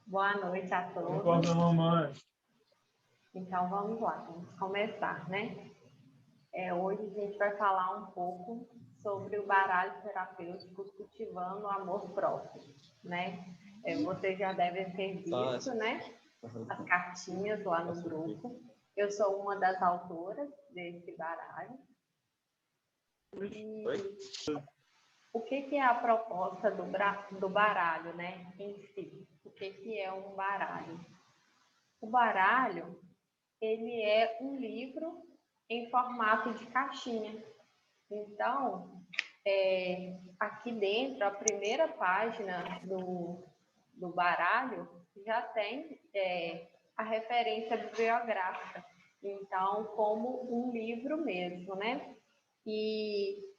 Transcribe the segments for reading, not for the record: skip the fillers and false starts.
Boa noite a todos. Boa noite, mamãe. Então, vamos lá, vamos começar, né? Hoje a gente vai falar um pouco sobre o baralho terapêutico Cultivando o Amor Próprio, né? Vocês já devem ter visto, né? As cartinhas lá no grupo. Eu sou uma das autoras desse baralho. E o que é a proposta do baralho, né? Em si, o que é um baralho? O baralho, ele é um livro em formato de caixinha. Então, aqui dentro, a primeira página do baralho já tem a referência bibliográfica. Então, como um livro mesmo, né? E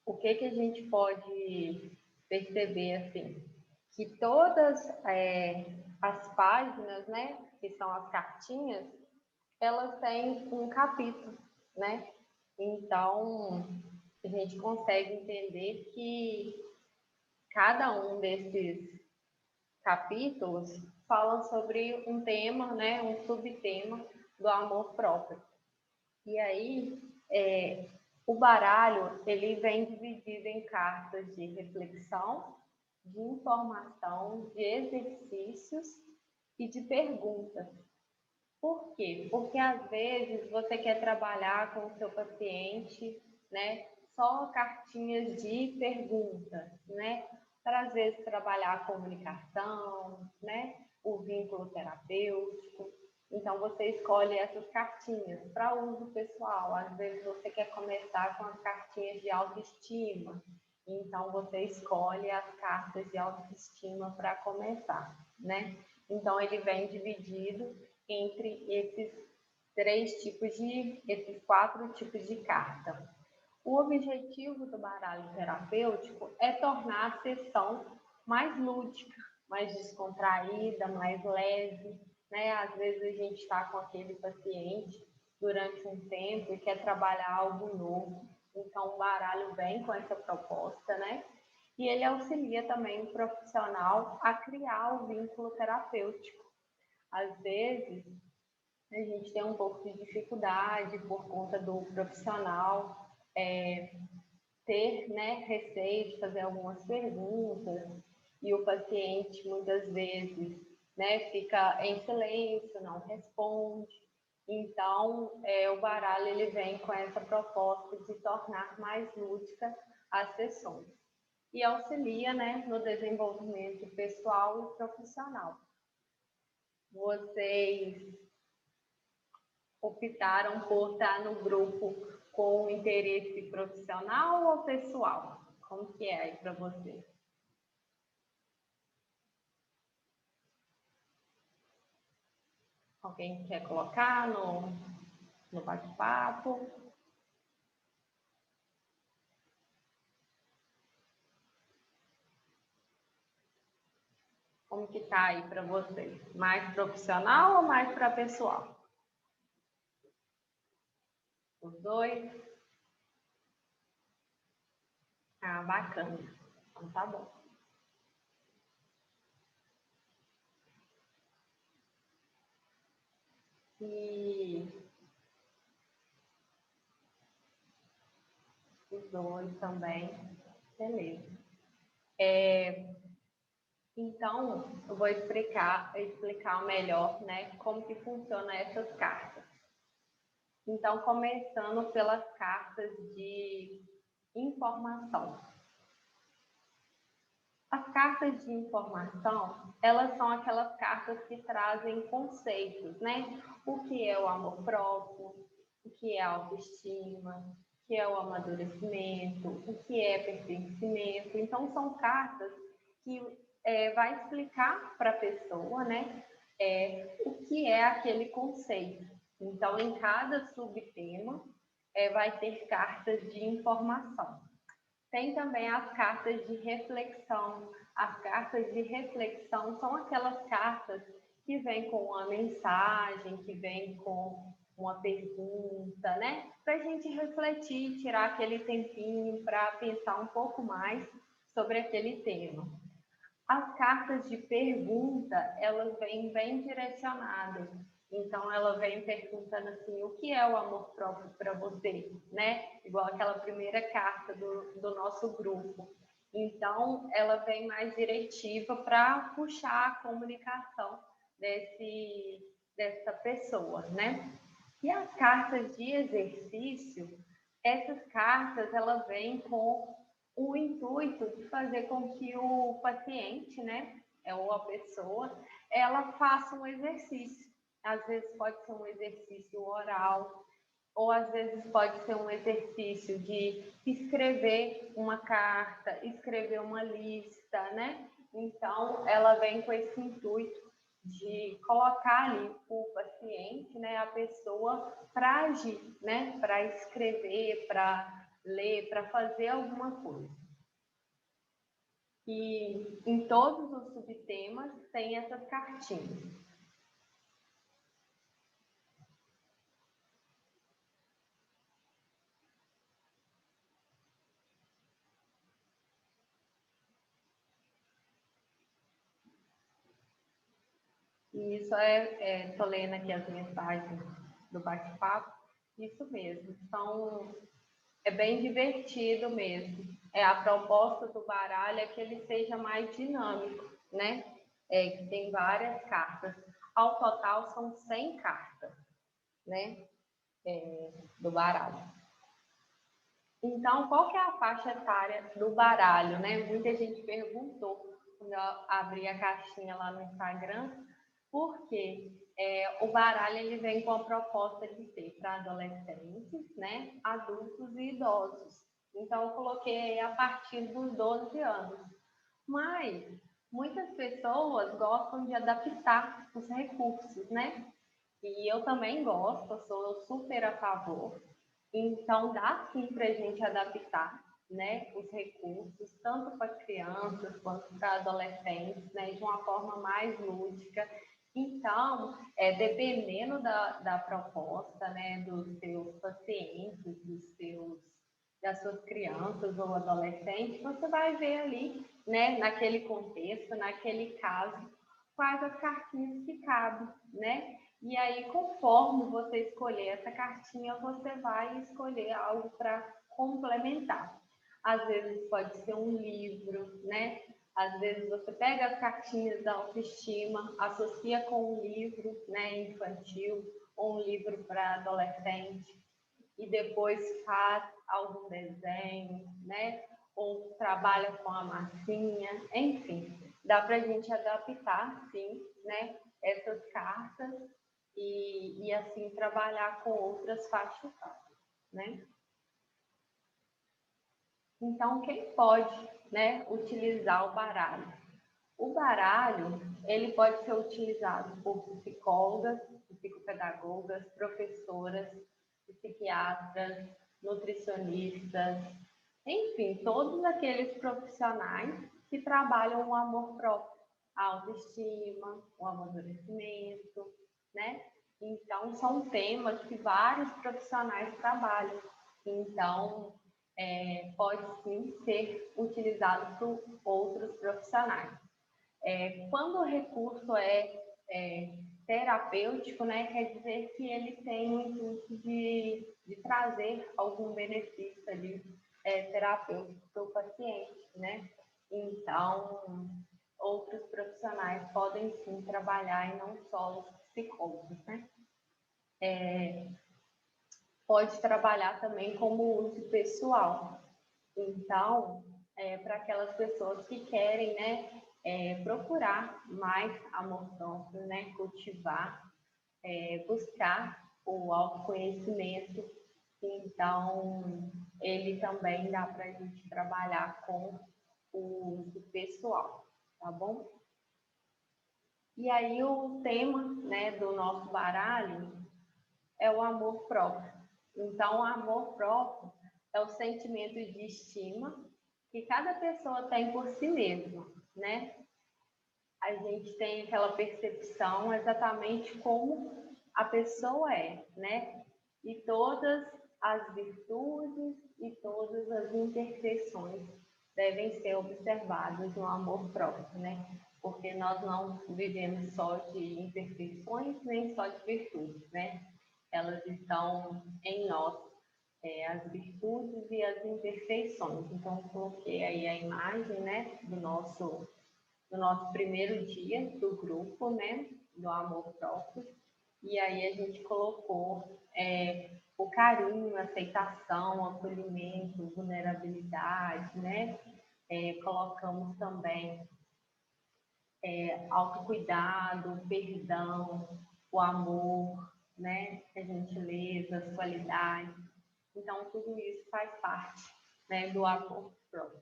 o que a gente pode perceber, assim, que todas as páginas, né, que são as cartinhas, elas têm um capítulo, né? Então, a gente consegue entender que cada um desses capítulos fala sobre um tema, né, um subtema do amor próprio. E aí, o baralho, ele vem dividido em cartas de reflexão, de informação, de exercícios e de perguntas. Por quê? Porque às vezes você quer trabalhar com o seu paciente, né? Só cartinhas de perguntas, né? Para às vezes trabalhar a comunicação, né? O vínculo terapêutico. Então você escolhe essas cartinhas para uso pessoal. Às vezes você quer começar com as cartinhas de autoestima. Então você escolhe as cartas de autoestima para começar, né? Então ele vem dividido entre esses 4 tipos de carta. O objetivo do baralho terapêutico é tornar a sessão mais lúdica, mais descontraída, mais leve, né? Às vezes a gente está com aquele paciente durante um tempo e quer trabalhar algo novo, então o baralho vem com essa proposta, né? E ele auxilia também o profissional a criar o vínculo terapêutico. Às vezes, a gente tem um pouco de dificuldade por conta do profissional ter, né, receio de fazer algumas perguntas e o paciente muitas vezes, né, fica em silêncio, não responde. Então, o baralho ele vem com essa proposta de tornar mais lúdica as sessões e auxilia, né, no desenvolvimento pessoal e profissional. Vocês optaram por estar no grupo com interesse profissional ou pessoal? Como que é aí para você? Alguém quer colocar no bate-papo? Como que tá aí para vocês? Mais profissional ou mais para pessoal? Os dois? Ah, bacana. Então tá bom. E os dois também. Beleza. Então, eu vou explicar melhor, né, como que funciona essas cartas. Então, começando pelas cartas de informação. As cartas de informação, elas são aquelas cartas que trazem conceitos, né? O que é o amor próprio, o que é a autoestima, o que é o amadurecimento, o que é pertencimento. Então, são cartas que vai explicar para a pessoa, né, o que é aquele conceito. Então, em cada subtema, vai ter cartas de informação. Tem também as cartas de reflexão. As cartas de reflexão são aquelas cartas que vêm com uma mensagem, que vêm com uma pergunta, né? Para a gente refletir, tirar aquele tempinho para pensar um pouco mais sobre aquele tema. As cartas de pergunta, elas vêm bem direcionadas. Então, ela vem perguntando assim, o que é o amor próprio para você, né? Igual aquela primeira carta do nosso grupo. Então, ela vem mais diretiva para puxar a comunicação dessa pessoa, né? E as cartas de exercício, essas cartas, elas vêm com o intuito de fazer com que o paciente, né, ou a pessoa, ela faça um exercício. Às vezes pode ser um exercício oral, ou às vezes pode ser um exercício de escrever uma carta, escrever uma lista, né? Então, ela vem com esse intuito de colocar ali o paciente, né, a pessoa para agir, né, para escrever, para ler, para fazer alguma coisa. E em todos os subtemas tem essas cartinhas. E isso tô lendo aqui as mensagens do bate-papo, isso mesmo. Então, é bem divertido mesmo. A proposta do baralho é que ele seja mais dinâmico, né? Que tem várias cartas. Ao total, são 100 cartas, né? Do baralho. Então, qual que é a faixa etária do baralho, né? Muita gente perguntou quando eu abri a caixinha lá no Instagram, porque o baralho ele vem com a proposta de ser para adolescentes, né, adultos e idosos. Então, eu coloquei a partir dos 12 anos. Mas muitas pessoas gostam de adaptar os recursos, né? E eu também gosto, eu sou super a favor. Então, dá sim para a gente adaptar, né, os recursos, tanto para crianças quanto para adolescentes, né, de uma forma mais lúdica. Então, dependendo da proposta, né, dos seus pacientes, das suas crianças ou adolescentes, você vai ver ali, né, naquele contexto, naquele caso, quais as cartinhas que cabem, né? E aí, conforme você escolher essa cartinha, você vai escolher algo para complementar. Às vezes pode ser um livro, né? Às vezes você pega as cartinhas da autoestima, associa com um livro, né, infantil ou um livro para adolescente e depois faz algum desenho, né? Ou trabalha com a massinha, enfim, dá para a gente adaptar, sim, né? Essas cartas e assim trabalhar com outras faixas, né? Então, quem pode, né, utilizar o baralho? O baralho, ele pode ser utilizado por psicólogas, psicopedagogas, professoras, psiquiatras, nutricionistas, enfim, todos aqueles profissionais que trabalham o amor próprio, a autoestima, o amadurecimento, né? Então, são temas que vários profissionais trabalham. Então, pode sim ser utilizado por outros profissionais. Quando o recurso é terapêutico, né, quer dizer que ele tem o intuito de trazer algum benefício ali, terapêutico para o paciente, né? Então, outros profissionais podem sim trabalhar e não só os psicólogos, né? Pode trabalhar também como uso pessoal. Então, para aquelas pessoas que querem, né, procurar mais amor próprio, né, cultivar, buscar o autoconhecimento. Então, ele também dá para a gente trabalhar com o uso pessoal, tá bom? E aí o tema, né, do nosso baralho é o amor próprio. Então, o amor próprio é o sentimento de estima que cada pessoa tem por si mesma, né? A gente tem aquela percepção exatamente como a pessoa é, né? E todas as virtudes e todas as imperfeições devem ser observadas no amor próprio, né? Porque nós não vivemos só de imperfeições, nem só de virtudes, né? Elas estão em nós, as virtudes e as imperfeições. Então, coloquei aí a imagem, né, do nosso primeiro dia do grupo, né, do amor próprio. E aí a gente colocou o carinho, a aceitação, o acolhimento, vulnerabilidade, né? Colocamos também autocuidado, perdão, o amor, né? A gentileza, as qualidades. Então, tudo isso faz parte, né, do amor próprio.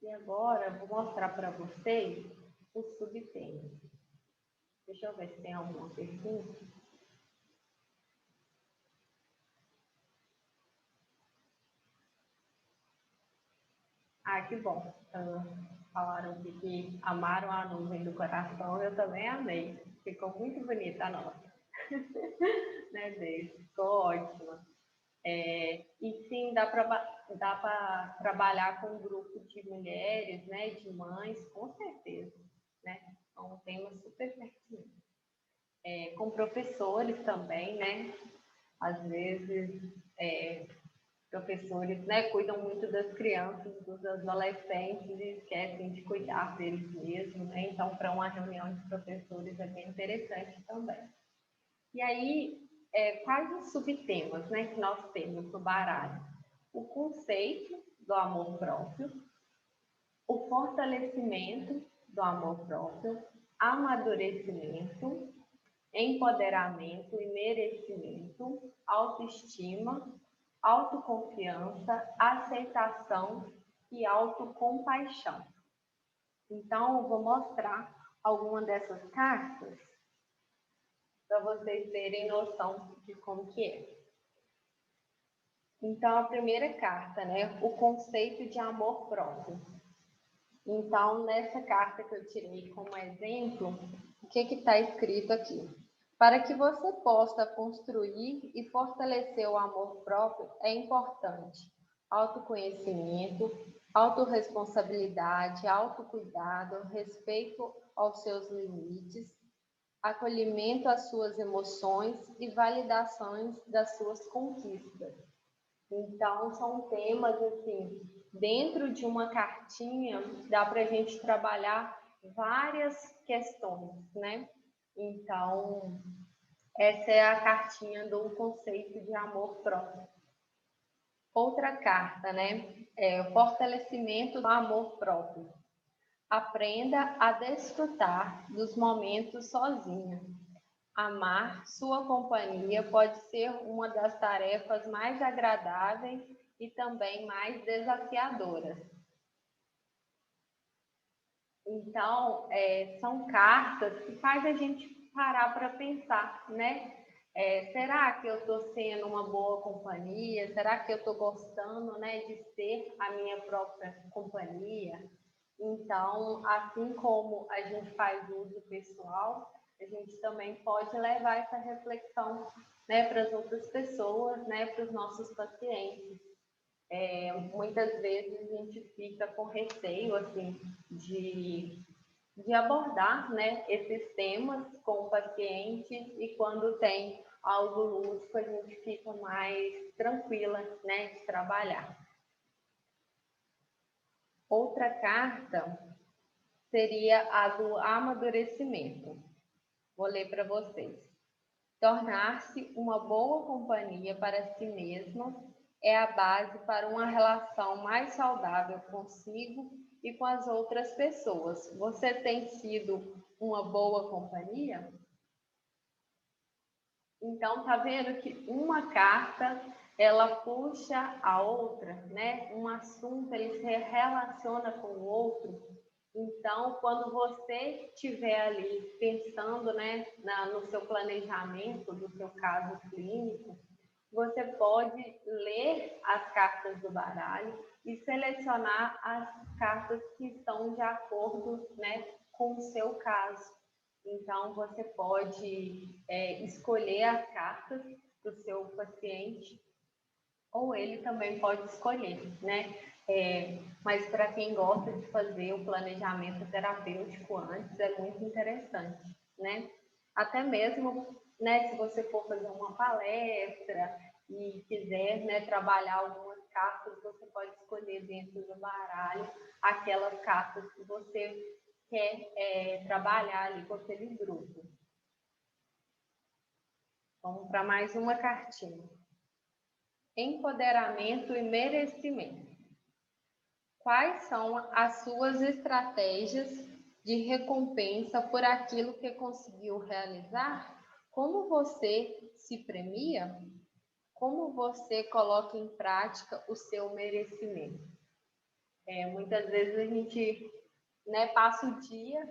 E agora, eu vou mostrar para vocês os subtemas. Deixa eu ver se tem alguma pergunta. Ah, que bom. Falaram aqui que amaram a nuvem do coração, eu também amei. Ficou muito bonita a nossa. Né, Deise? Ficou ótima. E sim, dá para trabalhar com um grupo de mulheres, né, de mães, com certeza. Né? É um tema super pertinente. Com professores também, né? Às vezes, professores, né, cuidam muito das crianças, dos adolescentes e esquecem de cuidar deles mesmos, né? Então, para uma reunião de professores é bem interessante também. E aí, quais os subtemas, né, que nós temos no baralho? O conceito do amor próprio, o fortalecimento do amor próprio, amadurecimento, empoderamento e merecimento, autoestima, autoconfiança, aceitação e autocompaixão. Então, eu vou mostrar alguma dessas cartas para vocês terem noção de como que é. Então, a primeira carta, né? O conceito de amor próprio. Então, nessa carta que eu tirei como exemplo, o que está escrito aqui? Para que você possa construir e fortalecer o amor próprio, é importante autoconhecimento, autorresponsabilidade, autocuidado, respeito aos seus limites, acolhimento às suas emoções e validações das suas conquistas. Então, são temas, assim, dentro de uma cartinha, dá para a gente trabalhar várias questões, né? Então, essa é a cartinha do conceito de amor próprio. Outra carta, né? É o fortalecimento do amor próprio. Aprenda a desfrutar dos momentos sozinha. Amar sua companhia pode ser uma das tarefas mais agradáveis e também mais desafiadoras. Então, são cartas que faz a gente parar para pensar, né? Será que eu estou sendo uma boa companhia? Será que eu estou gostando, né, de ser a minha própria companhia? Então, assim como a gente faz uso pessoal, a gente também pode levar essa reflexão, né, para as outras pessoas, né, para os nossos pacientes. Muitas vezes a gente fica com receio assim de abordar, né, esses temas com o paciente, e quando tem algo lúdico a gente fica mais tranquila, né, de trabalhar. Outra carta seria a do amadurecimento. Vou ler para vocês. Tornar-se uma boa companhia para si mesmo é a base para uma relação mais saudável consigo e com as outras pessoas. Você tem sido uma boa companhia? Então, tá vendo que uma carta, ela puxa a outra, né? Um assunto, ele se relaciona com o outro. Então, quando você estiver ali pensando, né, no seu planejamento do seu caso clínico, você pode ler as cartas do baralho e selecionar as cartas que estão de acordo, né, com o seu caso. Então, você pode escolher as cartas do seu paciente, ou ele também pode escolher, né? Mas para quem gosta de fazer o planejamento terapêutico antes, é muito interessante, né? Até mesmo, né, se você for fazer uma palestra e quiser, né, trabalhar algumas cartas, você pode escolher dentro do baralho aquelas cartas que você quer trabalhar ali com aquele grupo. Vamos para mais uma cartinha. Empoderamento e merecimento. Quais são as suas estratégias de recompensa por aquilo que conseguiu realizar? Como você se premia? Como você coloca em prática o seu merecimento? Muitas vezes a gente, né, passa o dia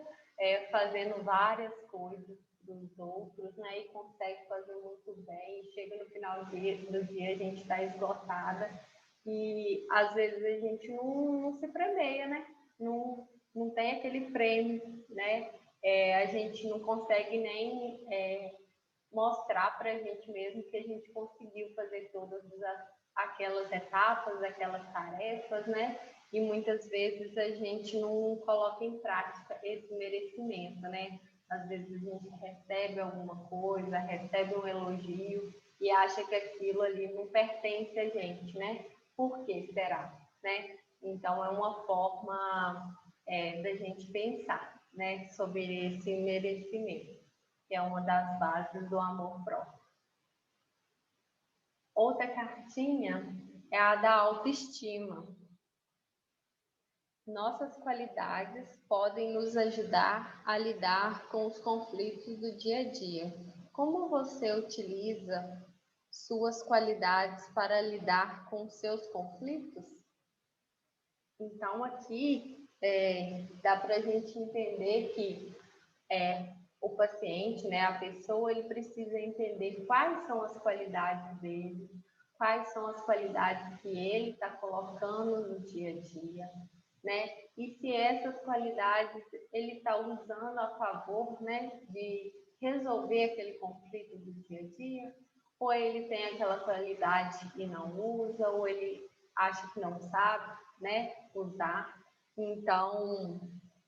fazendo várias coisas dos outros, né, e consegue fazer muito bem, e chega no final do dia a gente está esgotada e às vezes a gente não se premia, né? Não tem aquele prêmio, né? A gente não consegue nem mostrar para a gente mesmo que a gente conseguiu fazer todas aquelas etapas, aquelas tarefas, né? E muitas vezes a gente não coloca em prática esse merecimento, né? Às vezes a gente recebe alguma coisa, recebe um elogio e acha que aquilo ali não pertence a gente, né? Por que será, né? Então é uma forma da gente pensar, né, sobre esse merecimento, que é uma das bases do amor próprio. Outra cartinha é a da autoestima. Nossas qualidades podem nos ajudar a lidar com os conflitos do dia a dia. Como você utiliza suas qualidades para lidar com seus conflitos? Então, aqui dá para a gente entender que o paciente, né, a pessoa, ele precisa entender quais são as qualidades dele, quais são as qualidades que ele está colocando no dia a dia, né? E se essas qualidades ele está usando a favor, né, de resolver aquele conflito do dia a dia, ou ele tem aquela qualidade e não usa, ou ele acha que não sabe, né, usar. Então,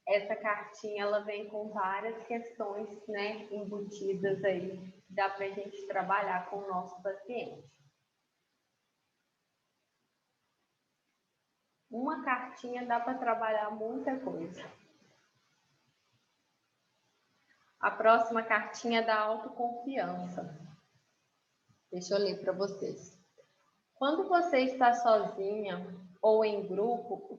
essa cartinha ela vem com várias questões, né, embutidas aí, dá para a gente trabalhar com o nosso paciente. Uma cartinha dá para trabalhar muita coisa. A próxima cartinha é da autoconfiança. Deixa eu ler para vocês. Quando você está sozinha ou em grupo, o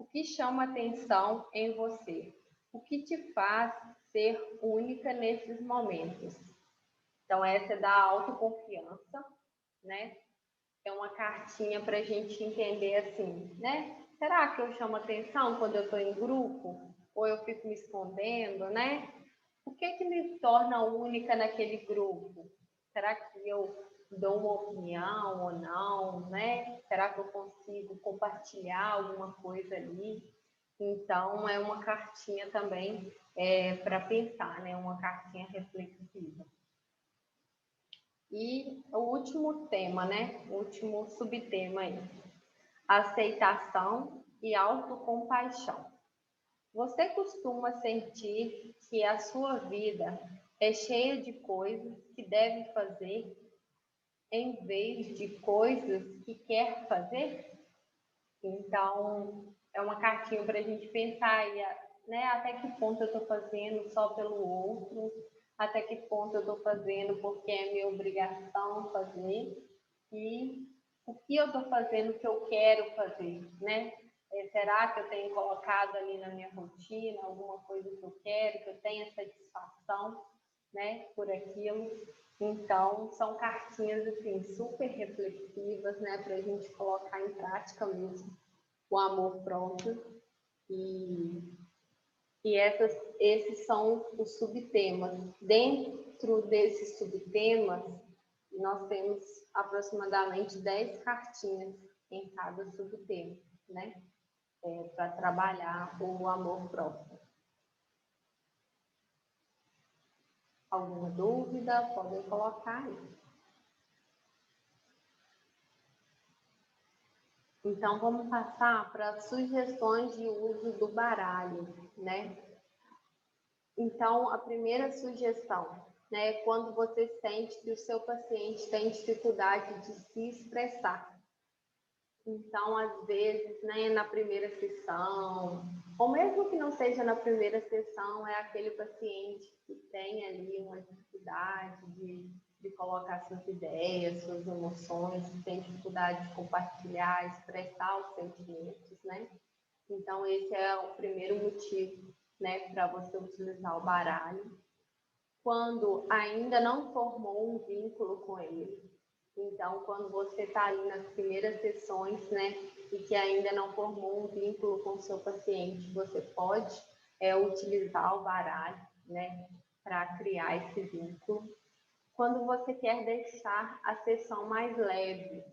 que chama atenção em você? O que te faz ser única nesses momentos? Então, essa é da autoconfiança, né? É uma cartinha para a gente entender assim, né? Será que eu chamo atenção quando eu estou em grupo? Ou eu fico me escondendo, né? O que me torna única naquele grupo? Será que eu dou uma opinião ou não, né? Será que eu consigo compartilhar alguma coisa ali? Então, é uma cartinha também para pensar, né? Uma cartinha reflexiva. E o último tema, né? O último subtema aí. Aceitação e autocompaixão. Você costuma sentir que a sua vida é cheia de coisas que deve fazer em vez de coisas que quer fazer? Então, é uma cartinha para a gente pensar, né, até que ponto eu estou fazendo só pelo outro, até que ponto eu estou fazendo porque é minha obrigação fazer, e o que eu estou fazendo que eu quero fazer, né? Será que eu tenho colocado ali na minha rotina alguma coisa que eu quero, que eu tenha satisfação, né, por aquilo? Então, são cartinhas assim, super reflexivas, né, para a gente colocar em prática mesmo o amor próprio. E esses são os subtemas. Dentro desses subtemas, nós temos aproximadamente 10 cartinhas em cada subtema, né? Para trabalhar o amor próprio. Alguma dúvida? Podem colocar aí. Então, vamos passar para sugestões de uso do baralho, né? Então, a primeira sugestão, né, é quando você sente que o seu paciente tem dificuldade de se expressar. Então, às vezes, né, na primeira sessão, ou mesmo que não seja na primeira sessão, é aquele paciente que tem ali uma dificuldade de colocar suas ideias, suas emoções, tem dificuldade de compartilhar, expressar os sentimentos, né? Então, esse é o primeiro motivo, né, para você utilizar o baralho. Quando ainda não formou um vínculo com ele. Então, quando você está ali nas primeiras sessões, né, e que ainda não formou um vínculo com o seu paciente, você pode utilizar o baralho, né, para criar esse vínculo. Quando você quer deixar a sessão mais leve,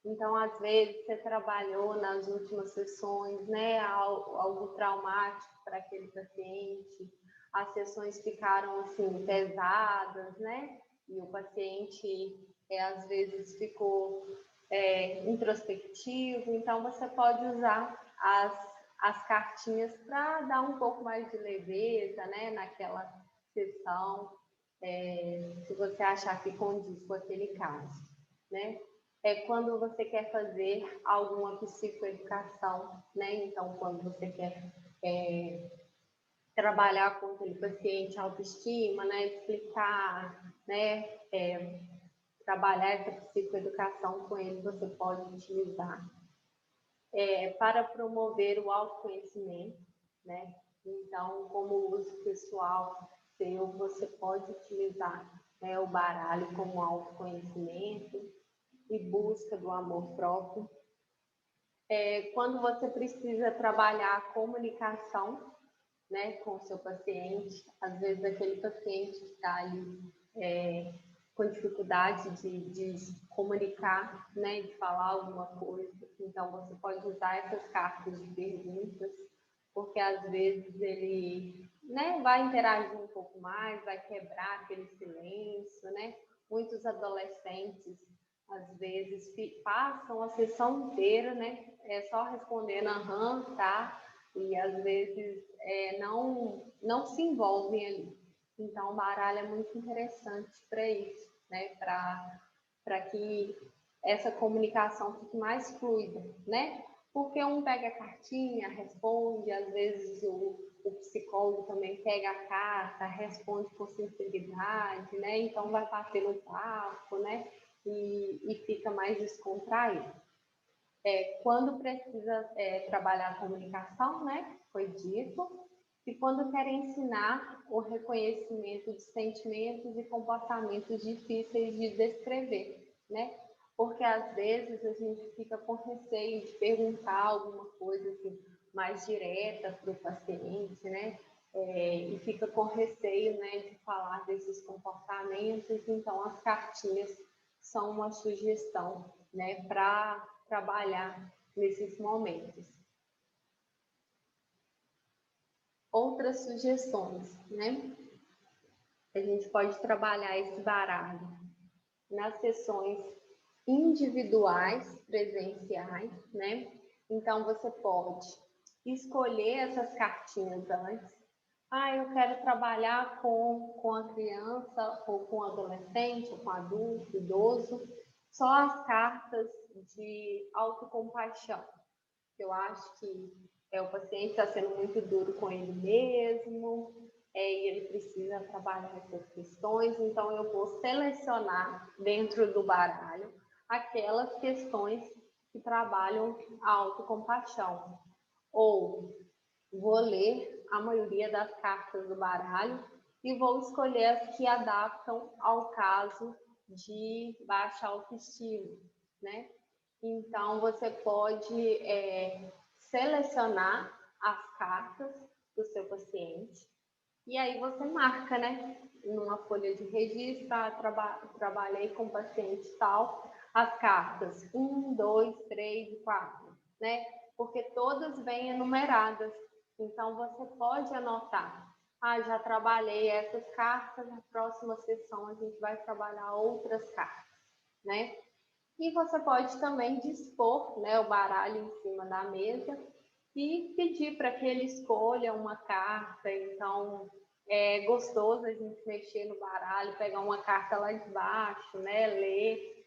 então, às vezes, você trabalhou nas últimas sessões, né, algo traumático para aquele paciente, as sessões ficaram, assim, pesadas, né, e o paciente, às vezes, ficou introspectivo, então você pode usar as cartinhas para dar um pouco mais de leveza, né, naquela sessão, se você achar que condiz com aquele caso, né. Quando você quer fazer alguma psicoeducação, né? Então, quando você quer trabalhar com aquele paciente autoestima, né? Explicar, né? Trabalhar essa psicoeducação com ele, você pode utilizar para promover o autoconhecimento, né? Então, como uso pessoal seu, você pode utilizar, né, o baralho como autoconhecimento e busca do amor próprio. Quando você precisa trabalhar a comunicação, né, com o seu paciente, às vezes aquele paciente que está ali com dificuldade de comunicar, né, de falar alguma coisa, então você pode usar essas cartas de perguntas, porque às vezes ele, né, vai interagir um pouco mais, vai quebrar aquele silêncio, né? Muitos adolescentes às vezes passam a sessão inteira, né, só respondendo aham, tá, e às vezes não se envolvem ali. Então, o baralho é muito interessante para isso, né, para que essa comunicação fique mais fluida, né, porque um pega a cartinha, responde, às vezes o psicólogo também pega a carta, responde com sinceridade, né, então vai bater no papo, né, e fica mais descontraído. Quando precisa trabalhar a comunicação, né, foi dito, e quando quer ensinar o reconhecimento de sentimentos e comportamentos difíceis de descrever, né, porque às vezes a gente fica com receio de perguntar alguma coisa assim, mais direta para o paciente, né, e fica com receio, né, de falar desses comportamentos, então as cartinhas são uma sugestão, né, para trabalhar nesses momentos. Outras sugestões, né? A gente pode trabalhar esse baralho nas sessões individuais, presenciais, né? Então, você pode escolher essas cartinhas antes. Eu quero trabalhar com a criança, ou com o adolescente, ou com o adulto, idoso. Só as cartas de autocompaixão. Eu acho que o paciente está sendo muito duro com ele mesmo, e ele precisa trabalhar essas questões, então eu vou selecionar dentro do baralho aquelas questões que trabalham a autocompaixão. Ou vou ler a maioria das cartas do baralho e vou escolher as que adaptam ao caso de baixa autoestima, né? Então, você pode selecionar as cartas do seu paciente E aí você marca, né? Numa folha de registro, trabalhei com paciente tal, as cartas 1, 2, 3 e 4, né? Porque todas vêm enumeradas. Então, você pode anotar. Ah, já trabalhei essas cartas, na próxima sessão a gente vai trabalhar outras cartas, né? E você pode também dispor, né, o baralho em cima da mesa e pedir para que ele escolha uma carta. Então, é gostoso a gente mexer no baralho, pegar uma carta lá de baixo, né, ler.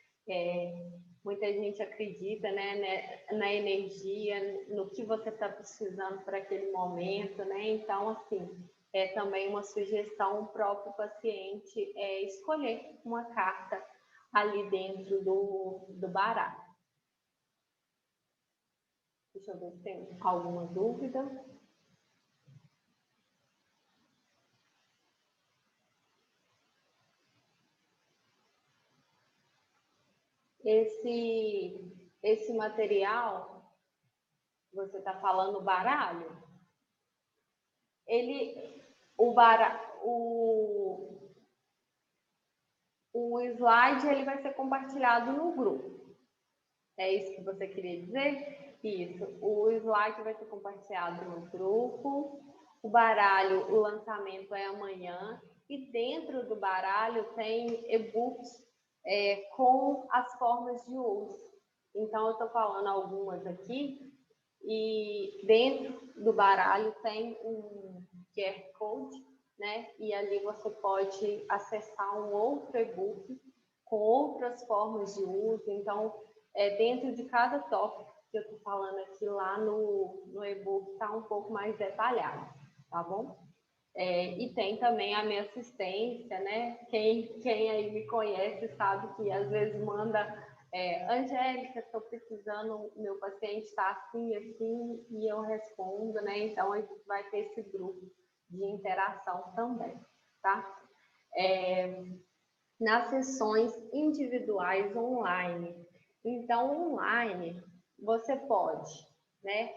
Muita gente acredita, né, na energia, no que você está precisando para aquele momento, né? Então, assim, é também uma sugestão para o paciente escolher uma carta ali dentro do baralho. Deixa eu ver se tem alguma dúvida. Esse material, você está falando baralho? O slide ele vai ser compartilhado no grupo. É isso que você queria dizer? Isso. O slide vai ser compartilhado no grupo. O baralho, o lançamento é amanhã. E dentro do baralho tem e-books com as formas de uso. Então, eu estou falando algumas aqui. E dentro do baralho tem um QR Code, né? E ali você pode acessar um outro e-book com outras formas de uso. Então, dentro de cada tópico que eu estou falando aqui, lá no e-book está um pouco mais detalhado, tá bom? E tem também a minha assistência, né? Quem aí me conhece sabe que às vezes manda Angélica, estou precisando, meu paciente está assim, assim, e eu respondo, né? Então, a gente vai ter esse grupo de interação também, tá? Nas sessões individuais online. Então, online, você pode, né?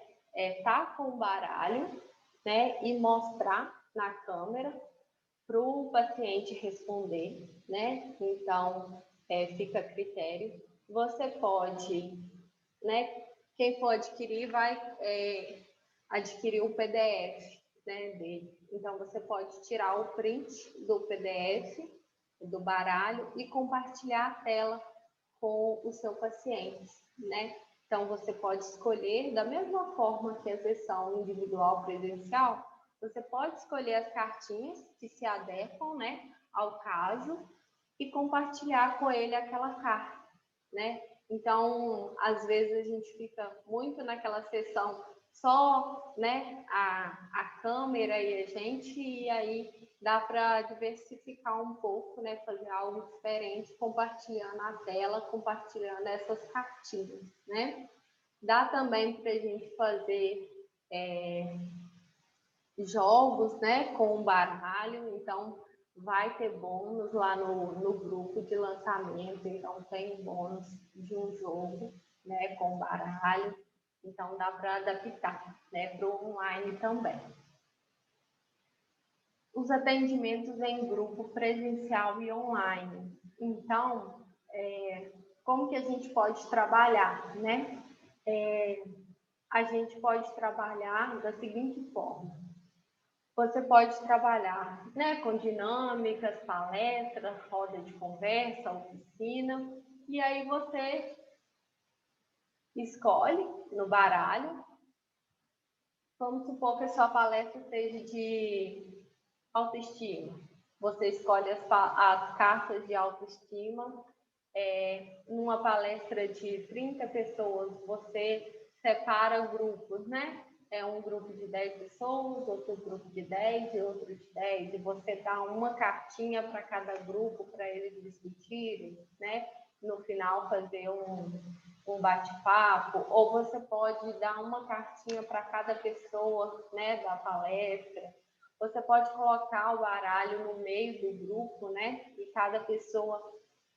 Tá com o baralho, né? E mostrar na câmera para o paciente responder, né? Então, fica a critério. Você pode, né? Quem for adquirir vai adquirir o PDF, né, dele. Então, você pode tirar o print do PDF, do baralho, e compartilhar a tela com o seu paciente, né? Então, você pode escolher, da mesma forma que a sessão individual presencial, você pode escolher as cartinhas que se adequam, né, ao caso e compartilhar com ele aquela carta, né? Então, às vezes a gente fica muito naquela sessão só, né, a câmera e a gente, e aí dá para diversificar um pouco, né, fazer algo diferente, compartilhando a tela, compartilhando essas cartinhas, né? Dá também para a gente fazer jogos, né, com baralho. Então, vai ter bônus lá no grupo de lançamento. Então, tem bônus de um jogo, né, com baralho. Então, dá para adaptar, né, para o online também. Os atendimentos em grupo presencial e online. Então, como que a gente pode trabalhar, né? A gente pode trabalhar da seguinte forma. Você pode trabalhar, né, com dinâmicas, palestras, roda de conversa, oficina, e aí você escolhe no baralho. Vamos supor que a sua palestra seja de autoestima. Você escolhe as cartas de autoestima. Numa palestra de 30 pessoas, você separa grupos, né? Um grupo de 10 pessoas, outro grupo de 10 e outro de 10, e você dá uma cartinha para cada grupo para eles discutirem, né? No final fazer um bate-papo, ou você pode dar uma cartinha para cada pessoa, né, da palestra. Você pode colocar o baralho no meio do grupo, né? E cada pessoa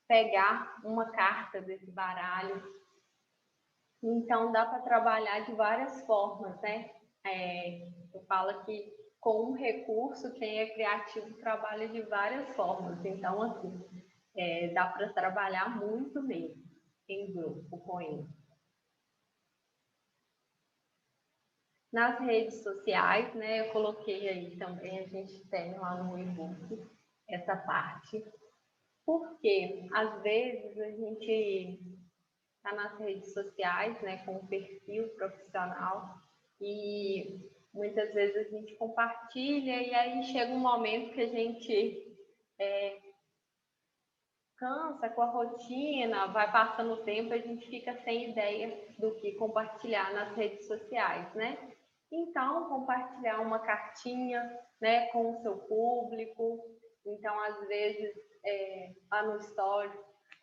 pegar uma carta desse baralho. Então, dá para trabalhar de várias formas, né? Eu falo que com um recurso, quem é criativo trabalha de várias formas. Então, assim, dá para trabalhar muito mesmo em grupo com ele. Nas redes sociais, né, eu coloquei aí também, a gente tem lá no e-book essa parte, porque às vezes a gente está nas redes sociais, né, com um perfil profissional e muitas vezes a gente compartilha e aí chega um momento que a gente cansa com a rotina, vai passando o tempo, a gente fica sem ideia do que compartilhar nas redes sociais, né? Então, compartilhar uma cartinha, né, com o seu público. Então, às vezes, lá no story,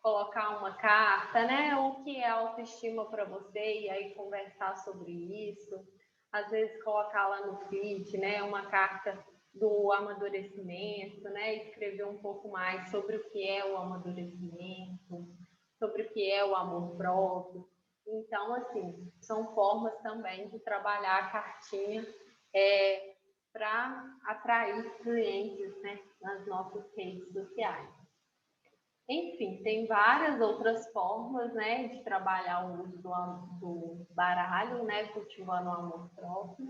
colocar uma carta, né? O que é autoestima para você e aí conversar sobre isso. Às vezes, colocar lá no feed, né, uma carta do amadurecimento, né? Escrever um pouco mais sobre o que é o amadurecimento, sobre o que é o amor próprio. Então, assim, são formas também de trabalhar a cartinha para atrair clientes, né, nas nossas redes sociais. Enfim, tem várias outras formas, né, de trabalhar o uso do baralho, né, cultivando o amor próprio.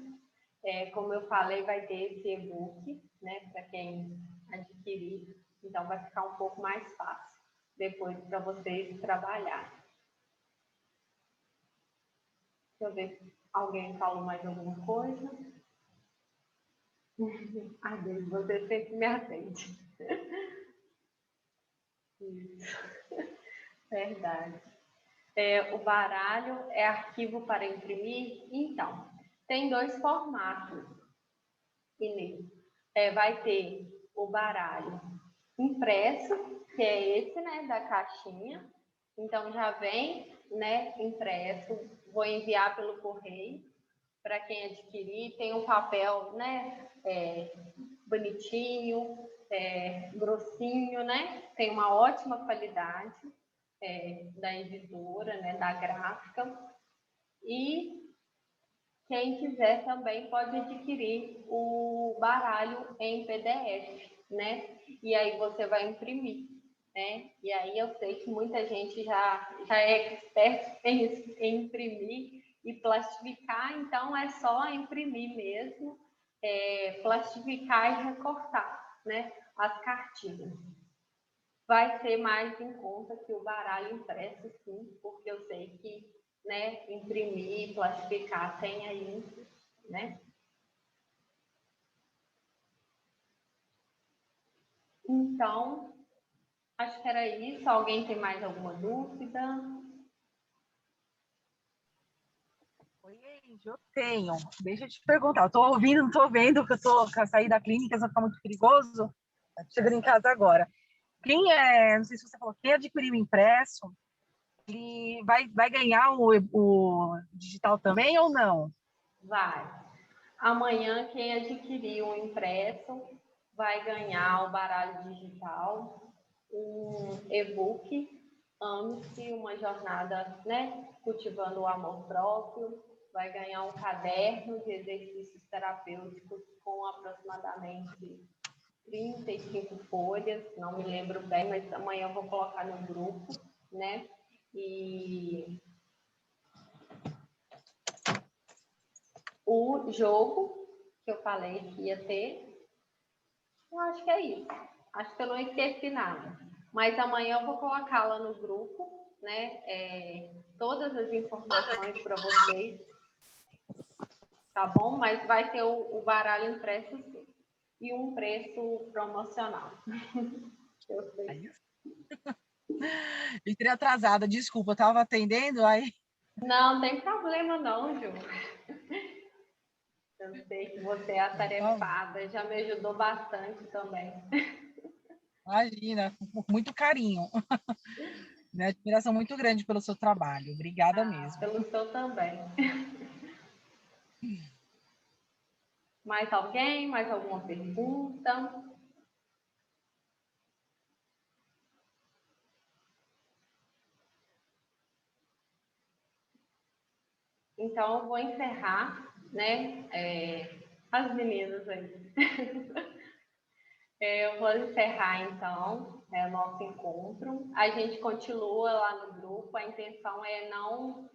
Como eu falei, vai ter esse e-book, né, para quem adquirir, então vai ficar um pouco mais fácil depois para vocês trabalharem. Deixa eu ver se alguém falou mais alguma coisa. Ai, Deus, você sempre me atende. Isso, verdade. O baralho é arquivo para imprimir? Então, tem dois formatos, Inês. Vai ter o baralho impresso, que é esse, né, da caixinha. Então, já vem, né, impresso. Vou enviar pelo correio para quem adquirir. Tem um papel, né, bonitinho, grossinho, né? Tem uma ótima qualidade da editora, né, da gráfica. E quem quiser também pode adquirir o baralho em PDF, né? E aí você vai imprimir, né? E aí eu sei que muita gente já é expert em imprimir e plastificar, então é só imprimir mesmo, plastificar e recortar, né? As cartinhas. Vai ser mais em conta que o baralho impresso, sim, porque eu sei que, né, imprimir, plastificar tem aí, né? Então, acho que era isso. Alguém tem mais alguma dúvida? Oi, Angie, eu tenho. Deixa eu te perguntar. Eu tô ouvindo, não tô vendo, porque eu tô a sair da clínica, vai ficar muito perigoso. Tô chegando em casa agora. Não sei se você falou, quem adquiriu o impresso, ele vai ganhar o digital também ou não? Vai. Amanhã, quem adquirir um impresso vai ganhar o baralho digital, um e-book, Ame-se, uma jornada, né, cultivando o amor próprio, vai ganhar um caderno de exercícios terapêuticos com aproximadamente 35 folhas, não me lembro bem, mas amanhã eu vou colocar no grupo, né? E o jogo que eu falei que ia ter, eu acho que é isso. Acho que eu não esqueci nada. Mas amanhã eu vou colocar lá no grupo, né? Todas as informações para vocês, tá bom? Mas vai ter o baralho impresso sim. E um preço promocional. Eu sei. Entrei atrasada, desculpa, eu estava atendendo, aí. Não tem problema não, Ju. Eu sei que você é atarefada, já me ajudou bastante também. Imagina, com muito carinho. Minha admiração muito grande pelo seu trabalho. Obrigada mesmo. Pelo seu também. Mais alguém? Mais alguma pergunta? Então, eu vou encerrar, né, As meninas aí. Eu vou encerrar, então, o nosso encontro. A gente continua lá no grupo. A intenção é não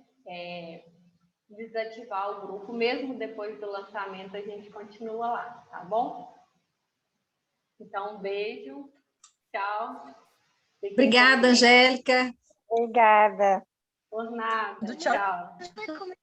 desativar o grupo. Mesmo depois do lançamento, a gente continua lá, tá bom? Então, um beijo. Tchau. Obrigada, Angélica. Obrigada. Por nada. Tchau. Tchau.